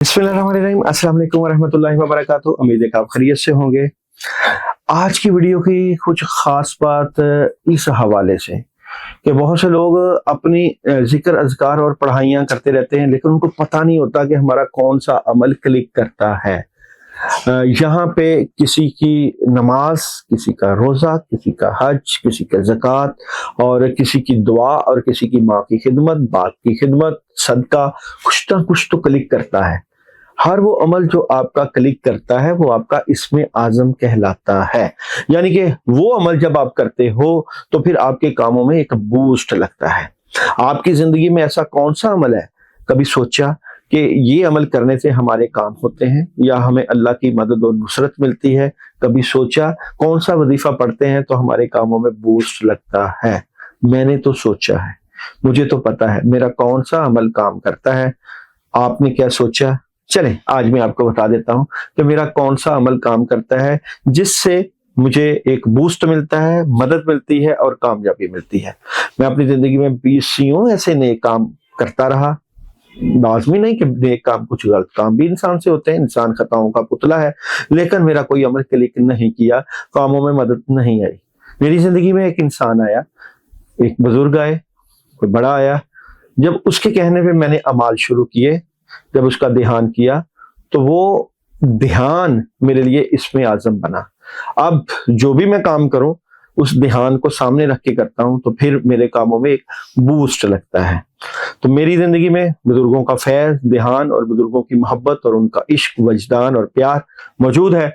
बिस्मिल्लाहिर्रहमानिर्रहीम, अस्सलाम वालेकुम वरहमतुल्लाहि वबरकातुहू। उम्मीद है कि आप खैरियत से होंगे। आज की वीडियो की कुछ खास बात इस हवाले से कि बहुत से लोग अपनी जिक्र अज़कार और पढ़ाइयाँ करते रहते हैं, लेकिन उनको पता नहीं होता कि हमारा कौन सा अमल क्लिक करता है। यहाँ पे किसी की नमाज, किसी का रोज़ा, किसी का हज, किसी का ज़कात और किसी की दुआ और किसी की माँ की खिदमत, बाप की खिदमत, सदका कुछ ना कुछ तो क्लिक करता है। हर वो अमल जो आपका क्लिक करता है वो आपका इसमें आज़म कहलाता है। यानी कि वो अमल जब आप करते हो तो फिर आपके कामों में एक बूस्ट लगता है। आपकी जिंदगी में ऐसा कौन सा अमल है, कभी सोचा कि ये अमल करने से हमारे काम होते हैं या हमें अल्लाह की मदद और नुसरत मिलती है? कभी सोचा कौन सा वजीफा पढ़ते हैं तो हमारे कामों में बूस्ट लगता है? मैंने तो सोचा है, मुझे तो पता है मेरा कौन सा अमल काम करता है। आपने क्या सोचा? चलें आज मैं आपको बता देता हूं कि मेरा कौन सा अमल काम करता है जिससे मुझे एक बूस्ट मिलता है, मदद मिलती है और कामयाबी मिलती है। मैं अपनी जिंदगी में 20 ऐसे नेक काम करता रहा। लाजमी नहीं कि नेक काम, कुछ गलत काम भी इंसान से होते हैं, इंसान खताओं का पुतला है, लेकिन मेरा कोई अमल क्लिक नहीं किया, कामों में मदद नहीं आई। मेरी जिंदगी में एक इंसान आया, एक बुजुर्ग आए, कोई बड़ा आया। जब उसके कहने पे मैंने अमाल शुरू किए, जब उसका ध्यान किया तो वो ध्यान मेरे लिए इसमें आज़म बना। अब जो भी मैं काम करूं उस ध्यान को सामने रख के करता हूं तो फिर मेरे कामों में एक बूस्ट लगता है। तो मेरी जिंदगी में बुजुर्गों का फैज़, ध्यान और बुजुर्गों की मोहब्बत और उनका इश्क, वजदान और प्यार मौजूद है।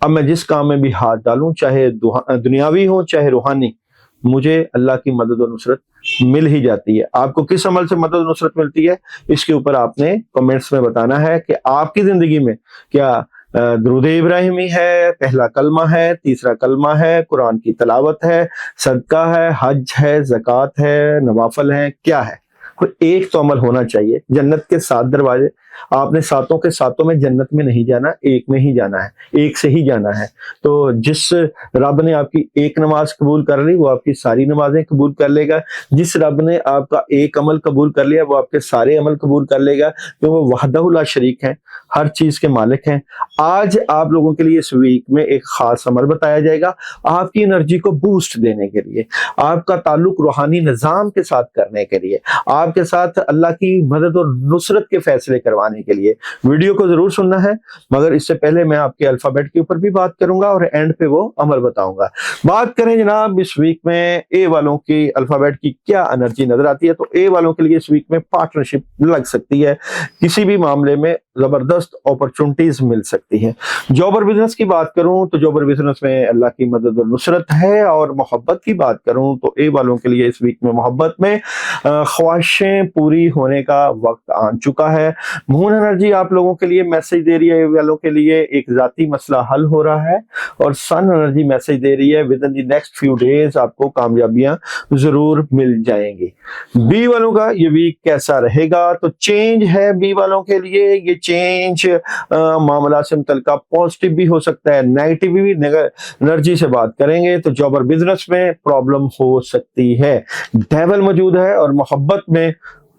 अब मैं जिस काम में भी हाथ डालूं, चाहे दुनियावी हो चाहे रूहानी, मुझे अल्लाह की मदद और नुसरत मिल ही जाती है। आपको किस अमल से मदद और नुसरत मिलती है, इसके ऊपर आपने कमेंट्स में बताना है कि आपकी जिंदगी में क्या दुरूद इब्राहिमी है, पहला कलमा है, तीसरा कलमा है, कुरान की तलावत है, सदका है, हज है, ज़कात है, नवाफल है, क्या है? कोई एक तो अमल होना चाहिए। जन्नत के 7 दरवाजे, आपने सातों के सातों में जन्नत में नहीं जाना, एक में ही जाना है, एक से ही जाना है। तो जिस रब ने आपकी एक नमाज कबूल कर ली वो आपकी सारी नमाजें कबूल कर लेगा। जिस रब ने आपका एक अमल कबूल कर लिया वो आपके सारे अमल कबूल कर लेगा, क्योंकि वो वहदहु ला शरीक हैं, हर चीज के मालिक हैं। आज आप लोगों के लिए इस वीक में एक खास अमल बताया जाएगा आपकी एनर्जी को बूस्ट देने के लिए, आपका ताल्लुक रूहानी निजाम के साथ करने के लिए, आपके साथ अल्लाह की मदद और नुसरत के फैसले करवाने के लिए। वीडियो को जरूर सुनना है, मगर इससे पहले मैं आपके अल्फाबेट के ऊपर भी बात करूंगा और एंड पे वो अमल बताऊंगा। बात करें जनाब इस वीक में ए वालों की अल्फाबेट की क्या एनर्जी नजर आती है, तो ए वालों के लिए इस वीक में पार्टनरशिप लग सकती है, किसी भी मामले में जबरदस्त अपॉर्चुनिटीज मिल सकती है। जॉब और बिजनेस की बात करूं तो जॉब और बिजनेस में अल्लाह की मदद और नुसरत है। और मोहब्बत की बात करूं तो ए वालों के लिए इस वीक में मोहब्बत में ख्वाहिशें पूरी होने का वक्त आ चुका है। मून एनर्जी आप लोगों के लिए मैसेज दे रही है, ए वालों के लिए एक जाती मसला हल हो रहा है। और सन एनर्जी मैसेज दे रही है with in the next few days आपको कामयाबियां जरूर मिल जाएंगी। बी वालों का ये वीक कैसा रहेगा, तो चेंज है बी वालों के लिए। ये चेंज मामला से मुतल्लिका पॉजिटिव भी हो सकता है, नेगेटिव भी। एनर्जी से बात करेंगे तो जॉब और बिजनेस में प्रॉब्लम हो सकती है, डेवल मौजूद है। और मोहब्बत में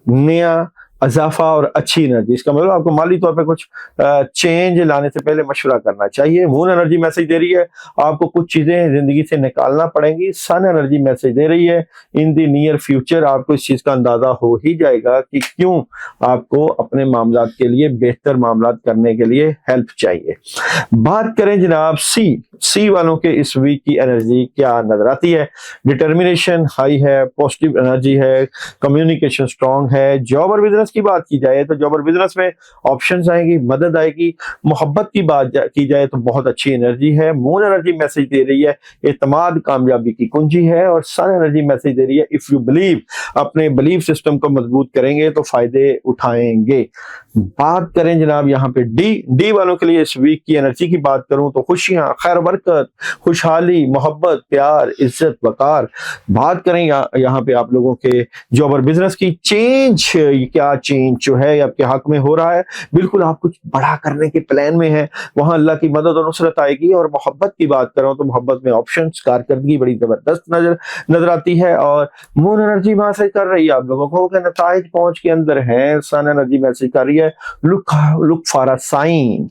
नया अजाफा और अच्छी एनर्जी, इसका मतलब आपको माली तौर पे कुछ चेंज लाने से पहले मशवरा करना चाहिए। मून एनर्जी मैसेज दे रही है आपको कुछ चीजें जिंदगी से निकालना पड़ेंगी। सन एनर्जी मैसेज दे रही है इन द नियर फ्यूचर आपको इस चीज का अंदाजा हो ही जाएगा कि क्यों आपको अपने मामलात के लिए, बेहतर मामलात करने के लिए हेल्प चाहिए। बात करें जनाब सी वालों के इस वीक की एनर्जी क्या नजर आती है। डिटर्मिनेशन हाई है, पॉजिटिव एनर्जी है, कम्युनिकेशन स्ट्रांग है। जॉब और बिजनेस की बात की जाए तो जॉब और बिजनेस में ऑप्शंस आएंगी, मदद आएगी। मोहब्बत की बात की जाए तो बहुत अच्छी एनर्जी है। मून एनर्जी मैसेज दे रही है एतमाद कामयाबी की कुंजी है। और सन एनर्जी मैसेज दे रही है इफ यू बिलीव, अपने बिलीफ सिस्टम को मजबूत करेंगे तो फायदे उठाएंगे। बात करें जनाब यहाँ पे डी वालों के लिए इस वीक की एनर्जी की बात करूं तो खुशियां, खैर बरकत, खुशहाली, मोहब्बत, प्यार, इज्जत, वकार। बात करें यहाँ पे आप लोगों के जॉब और बिजनेस की, चेंज क्या चेंज जो है आपके हक में हो रहा है, बिल्कुल आप कुछ बड़ा करने के प्लान में है, वहां अल्लाह की मदद और नुसरत आएगी। और मोहब्बत की बात करूं तो मोहब्बत में ऑप्शंस, कारकर्दगी बड़ी जबरदस्त नजर आती है। और मून एनर्जी मैसेज कर रही है आप लोगों को कि नताइज पहुंच के अंदर है। सन एनर्जी मैसेज कर रही है लुक फॉर अ साइन।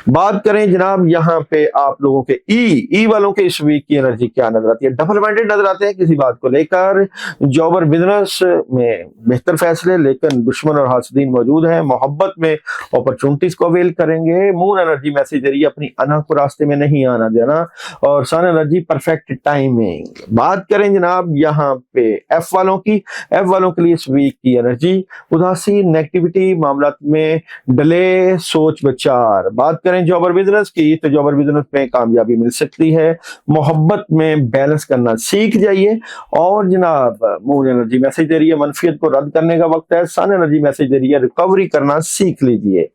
बात करें जनाब यहाँ पे आप लोगों के ई वालों के इस वीक की एनर्जी क्या नजर आती है? डबल माइंडेड नजर आते हैं किसी बात को लेकर, जॉब और बिजनेस में बेहतर फैसले, लेकिन दुश्मन और हासदीन मौजूद हैं। मोहब्बत में अपॉर्चुनिटीज को अवेल करेंगे। मून एनर्जी मैसेज दे रही है अपनी अना को रास्ते में नहीं आना देना। और सन एनर्जी परफेक्ट टाइमिंग। बात करें जनाब यहाँ पे एफ वालों की, एफ वालों के लिए इस वीक की एनर्जी उदासी, नेगेटिविटी, मामला में डले, सोच विचार। बात करें जॉब और बिजनेस की तो जॉब और बिजनेस में कामयाबी मिल सकती है। मोहब्बत में बैलेंस करना सीख जाइए। और जनाब मून एनर्जी मैसेज दे रही है मनफियत को रद्द करने का वक्त है। सन एनर्जी मैसेज दे रही है रिकवरी करना सीख लीजिए।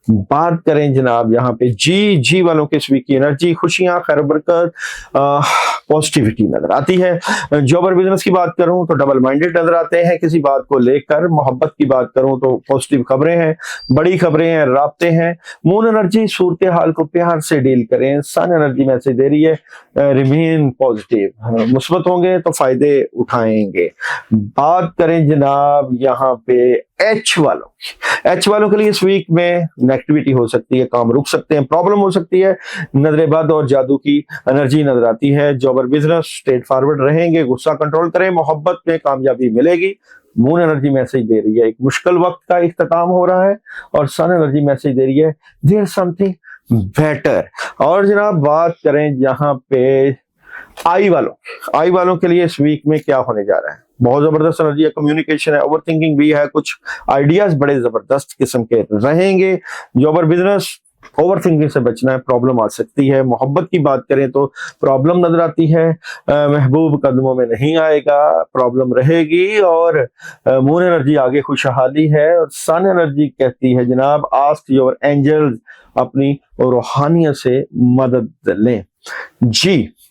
बात करें जनाब यहाँ पे जी वालों के इस वीक की एनर्जी, खुशियां, खैर बरकत, पॉजिटिविटी नजर आती है। जॉब और बिजनेस की बात करूं तो डबल माइंडेड नजर आते हैं किसी बात को लेकर। मोहब्बत की बात करूं तो पॉजिटिव खबरें हैं, बड़ी खबरें हैं, राब्ते हैं। मून एनर्जी सूरत हाल को प्यार से डील करें। सन एनर्जी मैसेज दे रही है रिमेन पॉजिटिव, मुस्बत होंगे तो फायदे उठाएंगे। बात करें जनाब यहाँ पे एच वालों के लिए इस वीक में नेगेटिविटी हो सकती है, काम रुक सकते हैं, प्रॉब्लम हो सकती है। नजरेबद और जादू की एनर्जी नजर आती है। जॉब और बिजनेस स्ट्रेट फॉरवर्ड रहेंगे, गुस्सा कंट्रोल करें, मोहब्बत में कामयाबी मिलेगी। मून एनर्जी मैसेज दे रही है एक मुश्किल वक्त का इख्तिताम हो रहा है। और सन एनर्जी मैसेज दे रही है देयर समथिंग बेटर। और जनाब बात करें यहाँ पे आई वालों के लिए इस वीक में क्या होने जा रहा है? बहुत जबरदस्त एनर्जी है, कम्युनिकेशन है, ओवर थिंकिंग भी है, कुछ आइडियाज बड़े जबरदस्त किस्म के रहेंगे। जॉब और बिजनेस ओवर थिंकिंग से बचना है, प्रॉब्लम आ सकती है। मोहब्बत की बात करें तो प्रॉब्लम नजर आती है, महबूब कदमों में नहीं आएगा, प्रॉब्लम रहेगी। और मून एनर्जी आगे खुशहाली है। और सन एनर्जी कहती है जनाब आस्क योर एंजल्स, अपनी रूहानियत से मदद लें।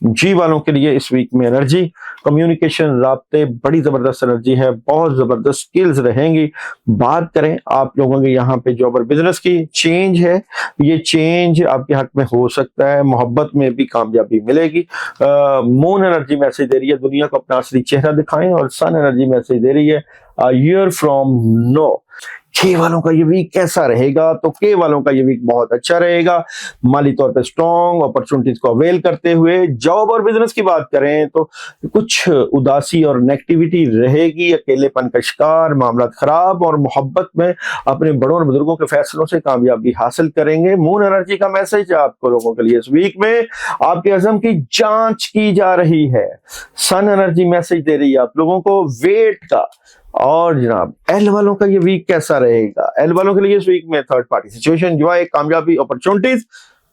जी वालों के लिए इस वीक में एनर्जी, कम्युनिकेशन, राब्ते, बड़ी जबरदस्त एनर्जी है, बहुत जबरदस्त स्किल्स रहेंगी। बात करें आप लोगों के यहाँ पे जॉब और बिजनेस की, चेंज है, ये चेंज आपके हक में हो सकता है। मोहब्बत में भी कामयाबी मिलेगी। मून एनर्जी मैसेज दे रही है दुनिया को अपना असली चेहरा दिखाएं। और सन एनर्जी मैसेज दे रही है अ ईयर फ्रॉम नो। के वालों का ये वीक कैसा रहेगा? तो के वालों का ये वीक बहुत अच्छा रहेगा, माली तौर पे स्ट्रॉन्ग, अपॉर्चुनिटीज को अवेल करते हुए। जॉब और बिजनेस की बात करें तो कुछ उदासी और नेगेटिविटी रहेगी, अकेलेपन का शिकार, मामला खराब। और मोहब्बत में अपने बड़ों और बुजुर्गों के फैसलों से कामयाबी हासिल करेंगे। मून एनर्जी का मैसेज आपको लोगों के लिए इस वीक में आपके अज़म की जांच की जा रही है। सन एनर्जी मैसेज दे रही है आप लोगों को वेट का। और जनाब एल वालों का ये वीक कैसा रहेगा? एल वालों के लिए इस वीक में थर्ड पार्टी सिचुएशन, जॉय, कामयाबी, अपॉर्चुनिटीज।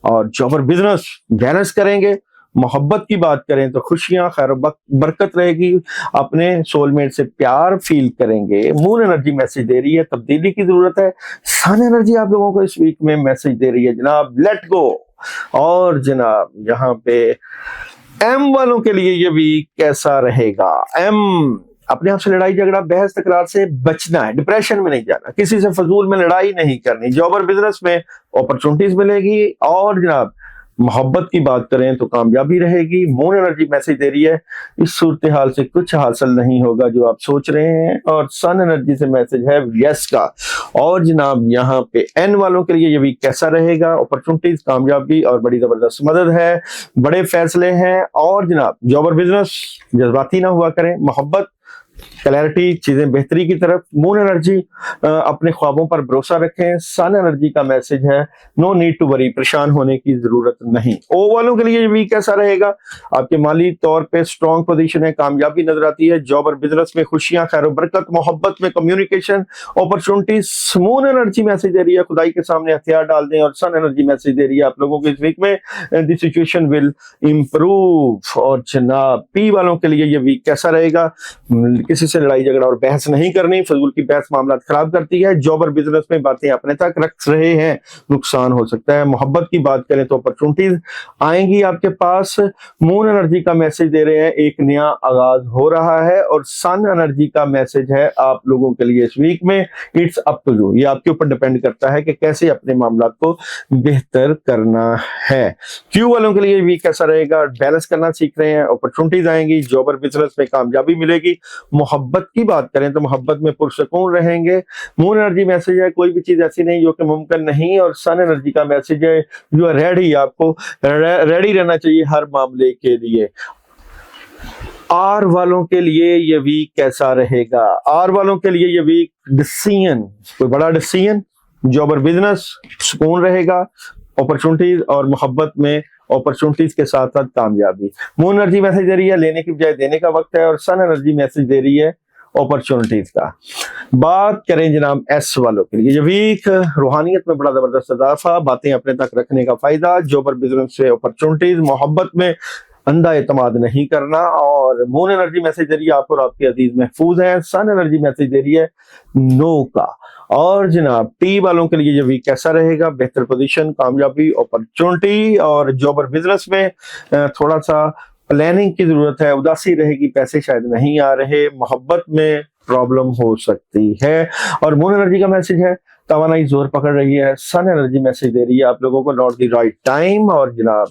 और जॉब और बिजनेस बैलेंस करेंगे। मोहब्बत की बात करें तो खुशियां, खैर बरकत रहेगी, अपने सोलमेट से प्यार फील करेंगे। मून एनर्जी मैसेज दे रही है तब्दीली की जरूरत है। सन एनर्जी आप लोगों को इस वीक में मैसेज दे रही है जनाब लेट गो। और जनाब यहाँ पे एम वालों के लिए ये वीक कैसा रहेगा? एम अपने आप से लड़ाई झगड़ा, बहस तकरार से बचना है, डिप्रेशन में नहीं जाना, किसी से फजूल में लड़ाई नहीं करनी। जॉब और बिजनेस में अपॉर्चुनिटीज मिलेगी। और जनाब मोहब्बत की बात करें तो कामयाबी रहेगी। मून एनर्जी मैसेज दे रही है इस सूरत हाल से कुछ हासिल नहीं होगा जो आप सोच रहे हैं। और सन एनर्जी से मैसेज है यस का। और जनाब यहाँ पे एन वालों के लिए ये वीक कैसा रहेगा? अपॉर्चुनिटीज, कामयाबी और बड़ी जबरदस्त मदद है, बड़े फैसले हैं। और जनाब जॉब और बिजनेस जज्बाती ना हुआ करें, मोहब्बत, क्लैरिटी, चीजें बेहतरी की तरफ। मून एनर्जी अपने ख्वाबों पर भरोसा रखें। सन एनर्जी का मैसेज है नो नीड टू वरी, परेशान होने की जरूरत नहीं। ओ वालों के लिए वीक कैसा रहेगा? आपके माली तौर पे स्ट्रॉन्ग पोजीशन है, कामयाबी नजर आती है। जॉब और बिजनेस में खुशियां, खैर बरकत, मोहब्बत में communication, opportunities. Moon energy message दे रही है खुदाई के सामने हथियार डाल दें। और सन एनर्जी मैसेज दे रही है आप लोगों को इस वीक में द सिचुएशन विल इंप्रूव। और जनाब पी वालों के लिए ये वीक कैसा रहेगा? किसी से लड़ाई झगड़ा और बहस नहीं करनी, फजूल की बहस मामला खराब करती है। जॉब और बिजनेस में बातें अपने तक रख रहे हैं, नुकसान हो सकता है। मोहब्बत की बात करें तो अपॉर्चुनिटीज आएंगी आपके पास। मून एनर्जी का मैसेज दे रहे हैं, एक नया आगाज हो रहा है। और सन एनर्जी का मैसेज है आप लोगों के लिए इस वीक में, इट्स अप टू यू, ये आपके ऊपर डिपेंड करता है कि कैसे अपने मामला को बेहतर करना है। क्यू वालों के लिए वीक कैसा रहेगा, बैलेंस करना सीख रहे हैं, अपॉर्चुनिटीज आएंगी, जॉब और बिजनेस में कामयाबी मिलेगी। मोहब्बत की बात करें तो मोहब्बत में पुरसकून रहेंगे। मून एनर्जी मैसेज है, कोई भी चीज ऐसी नहीं जो कि मुमकिन नहीं। और सन एनर्जी का मैसेज है, यू आर रेडी, आपको रेडी रहना चाहिए हर मामले के लिए। आर वालों के लिए ये वीक कैसा रहेगा, आर वालों के लिए ये वीक डिसीजन, कोई बड़ा डिसीजन, जॉब और बिजनेस सुकून रहेगा, अपॉर्चुनिटीज और मोहब्बत में अपॉर्चुनिटीज के साथ साथ कामयाबी। मून एनर्जी मैसेज दे रही है लेने की बजाय देने का वक्त है। और सन एनर्जी मैसेज दे रही है अपॉर्चुनिटीज का। बात करें जनाब एस वालों के लिए, ये वीक रूहानियत में बड़ा जबरदस्त इजाफा, बातें अपने तक रखने का फायदा, जॉब और बिजनेस से अपॉर्चुनिटीज, मोहब्बत में अंधा एतमाद नहीं करना। और मून एनर्जी मैसेज दे रही है आप और आपके अजीज महफूज हैं। सन एनर्जी मैसेज दे रही है नो का। और जनाब टी वालों के लिए ये वीक कैसा रहेगा, बेहतर पोजीशन, कामयाबी, अपॉर्चुनिटी। और जॉब और बिजनेस में थोड़ा सा प्लानिंग की जरूरत है, उदासी रहेगी, पैसे शायद नहीं आ रहे, मोहब्बत में प्रॉब्लम हो सकती है। और मून एनर्जी का मैसेज है तवानाई जोर पकड़ रही है। सन एनर्जी मैसेज दे रही है आप लोगों को नॉट द राइट टाइम। और जनाब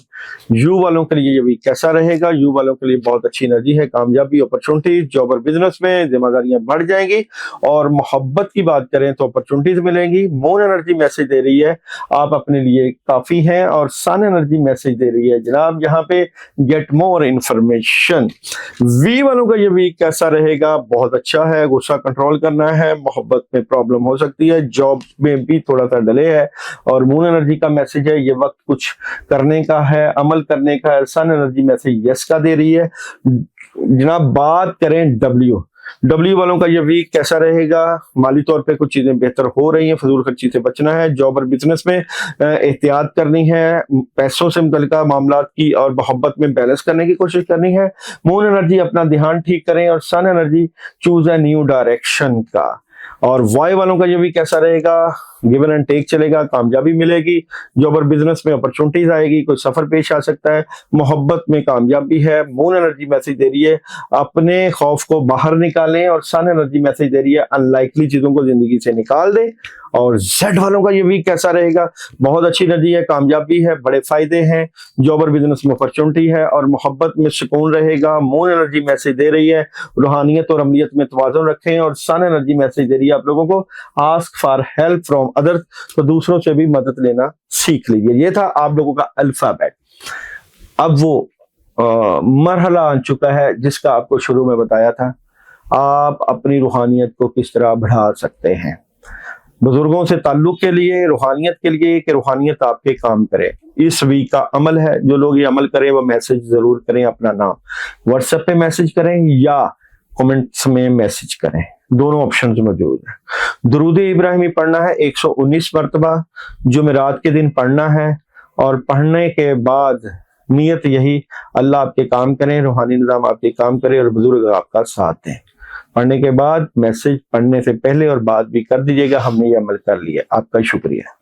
यू वालों के लिए ये वीक कैसा रहेगा, यू वालों के लिए बहुत अच्छी एनर्जी है, कामयाबी, अपॉर्चुनिटीज, जॉब और बिजनेस में जिम्मेदारियां बढ़ जाएंगी। और मोहब्बत की बात करें तो अपॉर्चुनिटीज मिलेंगी। मून एनर्जी मैसेज दे रही है आप अपने लिए काफी हैं। और सन एनर्जी मैसेज दे रही है जनाब यहाँ पे गेट मोर इंफॉर्मेशन। वी वालों का ये वीक कैसा रहेगा, बहुत अच्छा है, गुस्सा कंट्रोल करना है, मोहब्बत में प्रॉब्लम हो सकती है, जॉब में भी थोड़ा सा डिले है। और मून एनर्जी का मैसेज है ये वक्त कुछ करने का है, अमल करने का है। सन एनर्जी मैसेज यस का दे रही है। जनाब बात करें डब्ल्यू वालों का ये वीक कैसा रहेगा, माली तौर पे कुछ चीजें बेहतर हो रही हैं, फजूल खर्ची से बचना है, जॉब और बिजनेस में एहतियात करनी है, पैसों से मुतल्लिका मामलात की और मोहब्बत में बैलेंस करने की कोशिश करनी है। मून एनर्जी अपना ध्यान ठीक करें। और sun energy choose a new direction का। और वाई वालों का ये भी कैसा रहेगा, गिवन एंड टेक चलेगा, कामयाबी मिलेगी, जॉब और बिजनेस में अपॉर्चुनिटीज आएगी, कोई सफर पेश आ सकता है, मोहब्बत में कामयाबी है। मून एनर्जी मैसेज दे रही है अपने खौफ को बाहर निकालें। और सन एनर्जी मैसेज दे रही है अनलाइकली चीजों को जिंदगी से निकाल दें। और जेड वालों का ये वीक कैसा रहेगा, बहुत अच्छी एनर्जी है, कामयाबी है, बड़े फायदे हैं, जॉब और बिजनेस में अपॉर्चुनिटी है और मोहब्बत में सुकून रहेगा। मून एनर्जी मैसेज दे रही है रूहानियत और अमलियत में तवाज़ुन रखें। और सन एनर्जी मैसेज दे रही है आप लोगों को ask for help from other, तो दूसरों से भी मदद लेना सीख लीजिए। ये था आप लोगों का अल्फाबेट। अब वो मरहला आ चुका है जिसका आपको शुरू में बताया था, आप अपनी रूहानियत को किस तरह बढ़ा सकते हैं। बुजुर्गों से ताल्लुक के लिए, रूहानियत के लिए, कि रूहानियत आपके काम करे, इस वीक का अमल है। जो लोग ये अमल करें वो मैसेज जरूर करें, अपना नाम व्हाट्सएप पे मैसेज करें या कमेंट्स में मैसेज करें, दोनों ऑप्शंस मौजूद है। दुरूद इब्राहिमी पढ़ना है 119 मरतबा, जुमेरात के दिन पढ़ना है। और पढ़ने के बाद नियत यही, अल्लाह आपके काम करें, रूहानी निज़ाम आपके काम करे और बुजुर्ग आपका साथ दें। पढ़ने के बाद मैसेज पढ़ने से पहले और बाद भी कर दीजिएगा, हमने ये अमल कर लिया। आपका शुक्रिया।